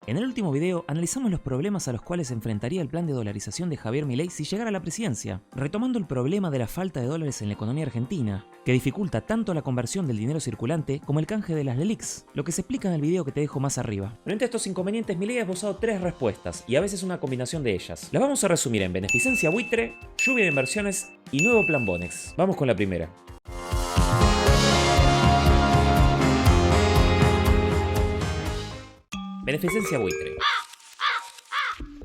En el último video analizamos los problemas a los cuales se enfrentaría el plan de dolarización de Javier Milei si llegara a la presidencia, retomando el problema de la falta de dólares en la economía argentina, que dificulta tanto la conversión del dinero circulante como el canje de las LELIQs, lo que se explica en el video que te dejo más arriba. Frente a estos inconvenientes, Milei ha esbozado 3 respuestas, y a veces una combinación de ellas. Las vamos a resumir en beneficencia buitre, lluvia de inversiones y nuevo plan Bonex. Vamos con la primera. Beneficencia buitre.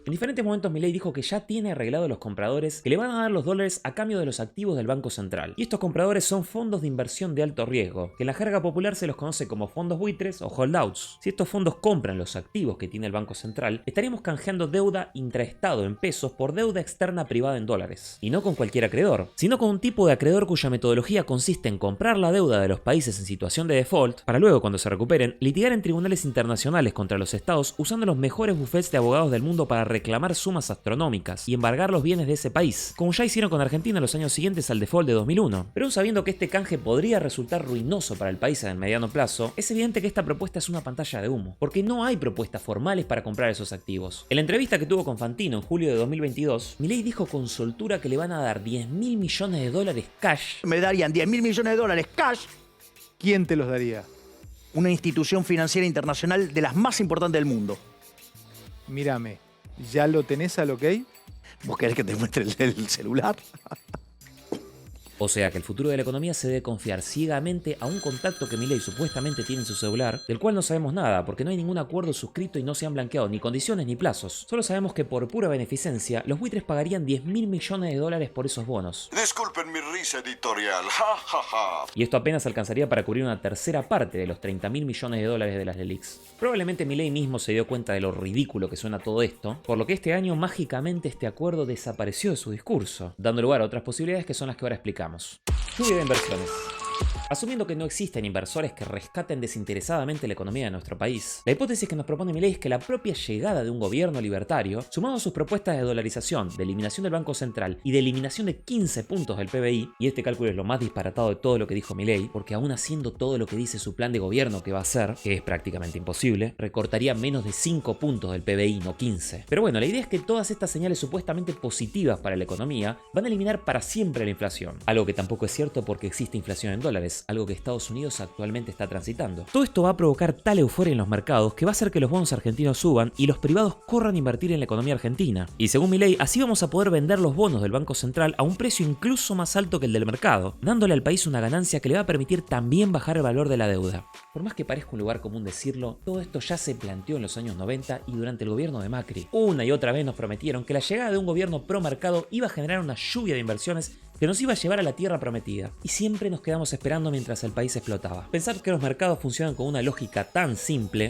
En diferentes momentos Milei dijo que ya tiene arreglado a los compradores que le van a dar los dólares a cambio de los activos del Banco Central. Y estos compradores son fondos de inversión de alto riesgo, que en la jerga popular se los conoce como fondos buitres o holdouts. Si estos fondos compran los activos que tiene el Banco Central, estaríamos canjeando deuda intraestado en pesos por deuda externa privada en dólares. Y no con cualquier acreedor, sino con un tipo de acreedor cuya metodología consiste en comprar la deuda de los países en situación de default, para luego, cuando se recuperen, litigar en tribunales internacionales contra los estados usando los mejores bufetes de abogados del mundo para reclamar sumas astronómicas y embargar los bienes de ese país, como ya hicieron con Argentina en los años siguientes al default de 2001. Pero aún sabiendo que este canje podría resultar ruinoso para el país en el mediano plazo, es evidente que esta propuesta es una pantalla de humo, porque no hay propuestas formales para comprar esos activos. En la entrevista que tuvo con Fantino en julio de 2022, Milei dijo con soltura que le van a dar 10.000 millones de dólares cash. Me darían 10.000 millones de dólares cash. ¿Quién te los daría? Una institución financiera internacional de las más importantes del mundo. Mírame, ¿ya lo tenés al ok? ¿Vos querés que te muestre el celular? O sea que el futuro de la economía se debe confiar ciegamente a un contacto que Milei supuestamente tiene en su celular, del cual no sabemos nada, porque no hay ningún acuerdo suscrito y no se han blanqueado ni condiciones ni plazos. Solo sabemos que por pura beneficencia, los buitres pagarían 10.000 millones de dólares por esos bonos. Disculpen mi risa editorial, ja ja ja. Y esto apenas alcanzaría para cubrir una tercera parte de los 30.000 millones de dólares de las LELIQs. Probablemente Milei mismo se dio cuenta de lo ridículo que suena todo esto, por lo que este año mágicamente este acuerdo desapareció de su discurso, dando lugar a otras posibilidades que son las que ahora explicamos. Lluvia de inversiones. Asumiendo que no existen inversores que rescaten desinteresadamente la economía de nuestro país, la hipótesis que nos propone Milei es que la propia llegada de un gobierno libertario, sumado a sus propuestas de dolarización, de eliminación del Banco Central y de eliminación de 15 puntos del PBI, y este cálculo es lo más disparatado de todo lo que dijo Milei, porque aún haciendo todo lo que dice su plan de gobierno que va a hacer, que es prácticamente imposible, recortaría menos de 5 puntos del PBI, no 15. Pero bueno, la idea es que todas estas señales supuestamente positivas para la economía van a eliminar para siempre la inflación, algo que tampoco es cierto porque existe inflación en dólares, algo que Estados Unidos actualmente está transitando. Todo esto va a provocar tal euforia en los mercados que va a hacer que los bonos argentinos suban y los privados corran a invertir en la economía argentina. Y según Milei, así vamos a poder vender los bonos del Banco Central a un precio incluso más alto que el del mercado, dándole al país una ganancia que le va a permitir también bajar el valor de la deuda. Por más que parezca un lugar común decirlo, todo esto ya se planteó en los años 90 y durante el gobierno de Macri. Una y otra vez nos prometieron que la llegada de un gobierno pro mercado iba a generar una lluvia de inversiones que nos iba a llevar a la tierra prometida. Y siempre nos quedamos esperando mientras el país explotaba. Pensar que los mercados funcionan con una lógica tan simple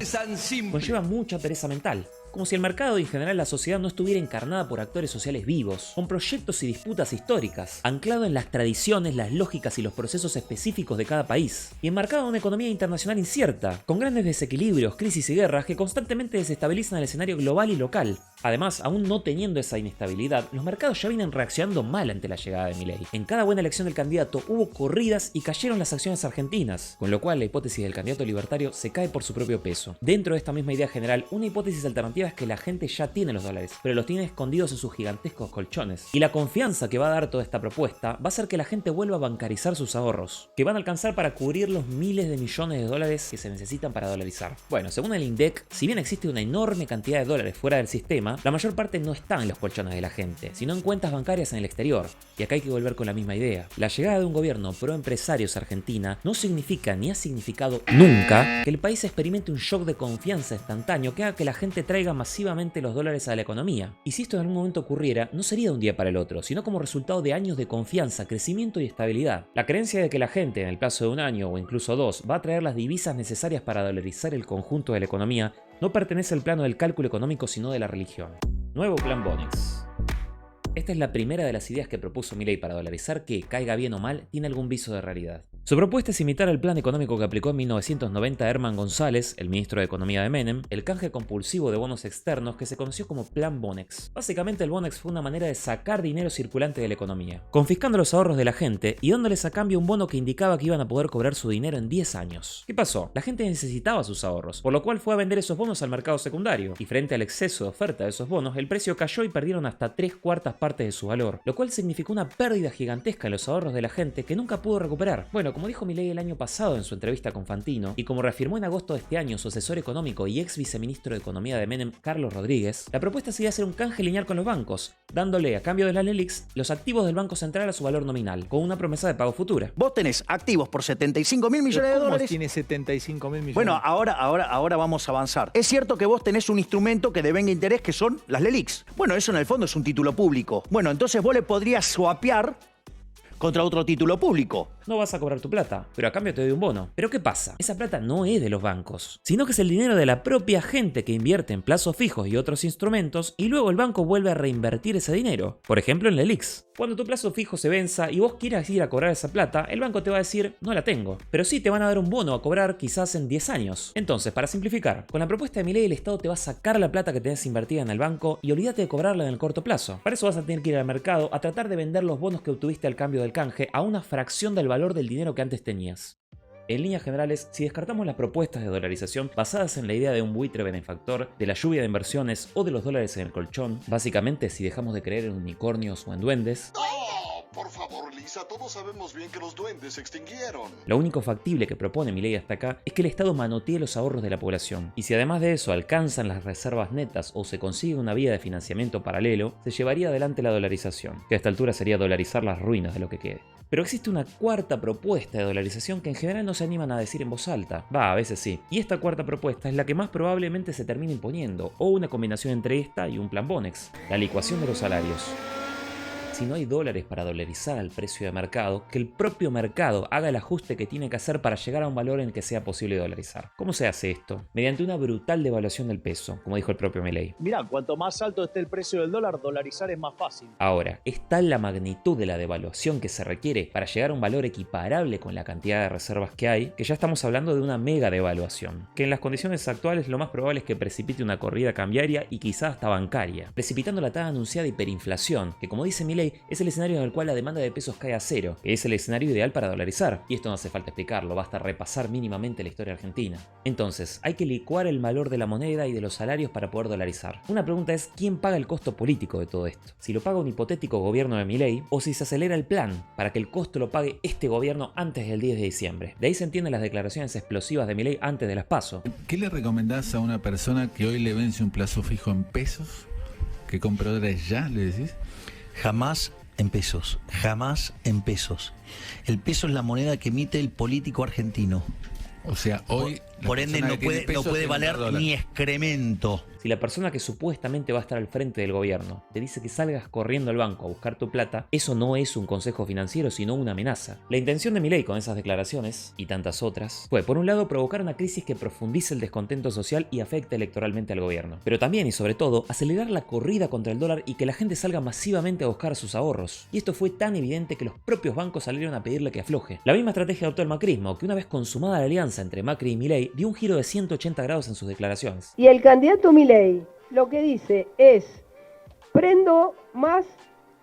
conlleva mucha pereza mental. Como si el mercado y en general la sociedad no estuviera encarnada por actores sociales vivos, con proyectos y disputas históricas, anclado en las tradiciones, las lógicas y los procesos específicos de cada país, y enmarcado en una economía internacional incierta, con grandes desequilibrios, crisis y guerras que constantemente desestabilizan el escenario global y local. Además, aún no teniendo esa inestabilidad, los mercados ya vienen reaccionando mal ante la llegada de Milei. En cada buena elección del candidato hubo corridas y cayeron las acciones argentinas, con lo cual la hipótesis del candidato libertario se cae por su propio peso. Dentro de esta misma idea general, una hipótesis alternativa es que la gente ya tiene los dólares, pero los tiene escondidos en sus gigantescos colchones. Y la confianza que va a dar toda esta propuesta va a hacer que la gente vuelva a bancarizar sus ahorros, que van a alcanzar para cubrir los miles de millones de dólares que se necesitan para dolarizar. Bueno, según el INDEC, si bien existe una enorme cantidad de dólares fuera del sistema, la mayor parte no está en los colchones de la gente, sino en cuentas bancarias en el exterior. Y acá hay que volver con la misma idea. La llegada de un gobierno pro empresarios Argentina no significa ni ha significado nunca que el país experimente un shock de confianza instantáneo que haga que la gente traiga masivamente los dólares a la economía. Y si esto en algún momento ocurriera, no sería de un día para el otro, sino como resultado de años de confianza, crecimiento y estabilidad. La creencia de que la gente en el plazo de un año o incluso dos va a traer las divisas necesarias para dolarizar el conjunto de la economía no pertenece al plano del cálculo económico sino de la religión. Nuevo plan Bonex. Esta es la primera de las ideas que propuso Milei para dolarizar que, caiga bien o mal, tiene algún viso de realidad. Su propuesta es imitar el plan económico que aplicó en 1990 Herman González, el ministro de Economía de Menem, el canje compulsivo de bonos externos que se conoció como Plan Bonex. Básicamente el Bonex fue una manera de sacar dinero circulante de la economía, confiscando los ahorros de la gente y dándoles a cambio un bono que indicaba que iban a poder cobrar su dinero en 10 años. ¿Qué pasó? La gente necesitaba sus ahorros, por lo cual fue a vender esos bonos al mercado secundario, y frente al exceso de oferta de esos bonos, el precio cayó y perdieron hasta 3/4 partes de su valor, lo cual significó una pérdida gigantesca en los ahorros de la gente que nunca pudo recuperar. Bueno, como dijo Milei el año pasado en su entrevista con Fantino, y como reafirmó en agosto de este año su asesor económico y ex viceministro de Economía de Menem, Carlos Rodríguez, la propuesta sería hacer un canje lineal con los bancos, dándole a cambio de las LELIQs los activos del Banco Central a su valor nominal, con una promesa de pago futura. Vos tenés activos por 75.000 millones de ¿Cómo dólares. tiene 75.000 millones? Bueno, ahora vamos a avanzar. Es cierto que vos tenés un instrumento que devenga interés, que son las LELIQs. Bueno, eso en el fondo es un título público. Bueno, entonces vos le podrías swapear contra otro título público. No vas a cobrar tu plata, pero a cambio te doy un bono. Pero ¿qué pasa? Esa plata no es de los bancos, sino que es el dinero de la propia gente que invierte en plazos fijos y otros instrumentos y luego el banco vuelve a reinvertir ese dinero, por ejemplo en LELIQs. Cuando tu plazo fijo se venza y vos quieras ir a cobrar esa plata, el banco te va a decir, no la tengo, pero sí te van a dar un bono a cobrar quizás en 10 años. Entonces, para simplificar, con la propuesta de Milei el Estado te va a sacar la plata que tenés invertida en el banco y olvídate de cobrarla en el corto plazo. Para eso vas a tener que ir al mercado a tratar de vender los bonos que obtuviste al cambio del canje a una fracción del valor del dinero que antes tenías. En líneas generales, si descartamos las propuestas de dolarización basadas en la idea de un buitre benefactor, de la lluvia de inversiones o de los dólares en el colchón, básicamente si dejamos de creer en unicornios o en duendes, ¡Oh! Por favor, Lisa, todos sabemos bien que los duendes se extinguieron. lo único factible que propone Milei hasta acá es que el Estado manotee los ahorros de la población. Y si además de eso alcanzan las reservas netas o se consigue una vía de financiamiento paralelo, se llevaría adelante la dolarización, que a esta altura sería dolarizar las ruinas de lo que quede. Pero existe una cuarta propuesta de dolarización que en general no se animan a decir en voz alta. Va, a veces sí. Y esta cuarta propuesta es la que más probablemente se termine imponiendo, o una combinación entre esta y un plan Bonex, la licuación de los salarios. Si no hay dólares para dolarizar al precio de mercado, que el propio mercado haga el ajuste que tiene que hacer para llegar a un valor en el que sea posible dolarizar. ¿Cómo se hace esto? Mediante una brutal devaluación del peso, como dijo el propio Milei. Mirá, cuanto más alto esté el precio del dólar, dolarizar es más fácil. Ahora, es tal la magnitud de la devaluación que se requiere para llegar a un valor equiparable con la cantidad de reservas que hay, que ya estamos hablando de una mega devaluación, que en las condiciones actuales lo más probable es que precipite una corrida cambiaria y quizás hasta bancaria, precipitando la tan anunciada hiperinflación, que como dice Milei, es el escenario en el cual la demanda de pesos cae a cero, que es el escenario ideal para dolarizar. Y esto no hace falta explicarlo, basta repasar mínimamente la historia argentina. Entonces, hay que licuar el valor de la moneda y de los salarios para poder dolarizar. Una pregunta es, ¿quién paga el costo político de todo esto? Si lo paga un hipotético gobierno de Milei, o si se acelera el plan para que el costo lo pague este gobierno antes del 10 de diciembre. De ahí se entienden las declaraciones explosivas de Milei antes de las PASO. ¿Qué le recomendás a una persona que hoy le vence un plazo fijo en pesos? ¿Que compre dólares ya, le decís? Jamás en pesos, jamás en pesos. El peso es la moneda que emite el político argentino. O sea, hoy... Por ende no puede valer ni excremento. Si la persona que supuestamente va a estar al frente del gobierno te dice que salgas corriendo al banco a buscar tu plata, eso no es un consejo financiero, sino una amenaza. La intención de Milei con esas declaraciones, y tantas otras, fue, por un lado, provocar una crisis que profundice el descontento social y afecte electoralmente al gobierno. Pero también, y sobre todo, acelerar la corrida contra el dólar y que la gente salga masivamente a buscar sus ahorros. Y esto fue tan evidente que los propios bancos salieron a pedirle que afloje. La misma estrategia adoptó el macrismo, que una vez consumada la alianza entre Macri y Milei, dio un giro de 180 grados en sus declaraciones. Y el candidato Milei lo que dice es, prendo más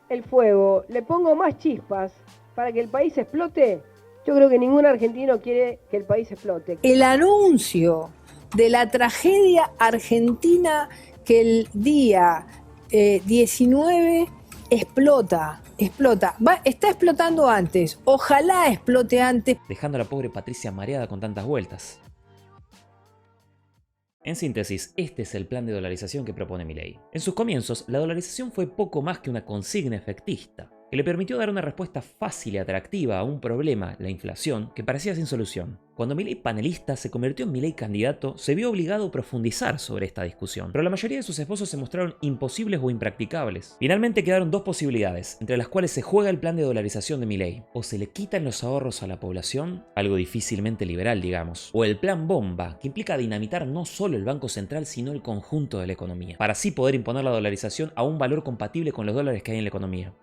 el fuego, le pongo más chispas para que el país explote. Yo creo que ningún argentino quiere que el país explote. El anuncio de la tragedia argentina que el día 19 explota. Está explotando antes. Ojalá explote antes. Dejando a la pobre Patricia mareada con tantas vueltas. En síntesis, este es el plan de dolarización que propone Milei. En sus comienzos, la dolarización fue poco más que una consigna efectista, que le permitió dar una respuesta fácil y atractiva a un problema, la inflación, que parecía sin solución. Cuando Milei panelista se convirtió en Milei candidato, se vio obligado a profundizar sobre esta discusión, pero la mayoría de sus esposos se mostraron imposibles o impracticables. Finalmente quedaron dos posibilidades, entre las cuales se juega el plan de dolarización de Milei: o se le quitan los ahorros a la población, algo difícilmente liberal digamos, o el plan bomba, que implica dinamitar no solo el Banco Central sino el conjunto de la economía, para así poder imponer la dolarización a un valor compatible con los dólares que hay en la economía.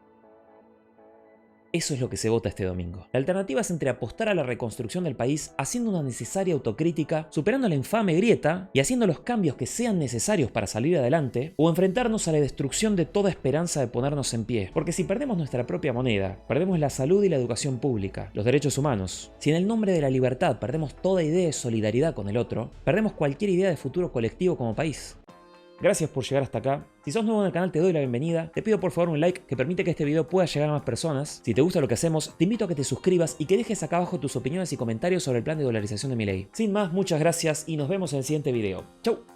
Eso es lo que se vota este domingo. La alternativa es entre apostar a la reconstrucción del país haciendo una necesaria autocrítica, superando la infame grieta y haciendo los cambios que sean necesarios para salir adelante, o enfrentarnos a la destrucción de toda esperanza de ponernos en pie. Porque si perdemos nuestra propia moneda, perdemos la salud y la educación pública, los derechos humanos, si en el nombre de la libertad perdemos toda idea de solidaridad con el otro, perdemos cualquier idea de futuro colectivo como país. Gracias por llegar hasta acá. Si sos nuevo en el canal te doy la bienvenida. Te pido por favor un like que permite que este video pueda llegar a más personas. Si te gusta lo que hacemos, te invito a que te suscribas y que dejes acá abajo tus opiniones y comentarios sobre el plan de dolarización de Milei. Sin más, muchas gracias y nos vemos en el siguiente video. Chau.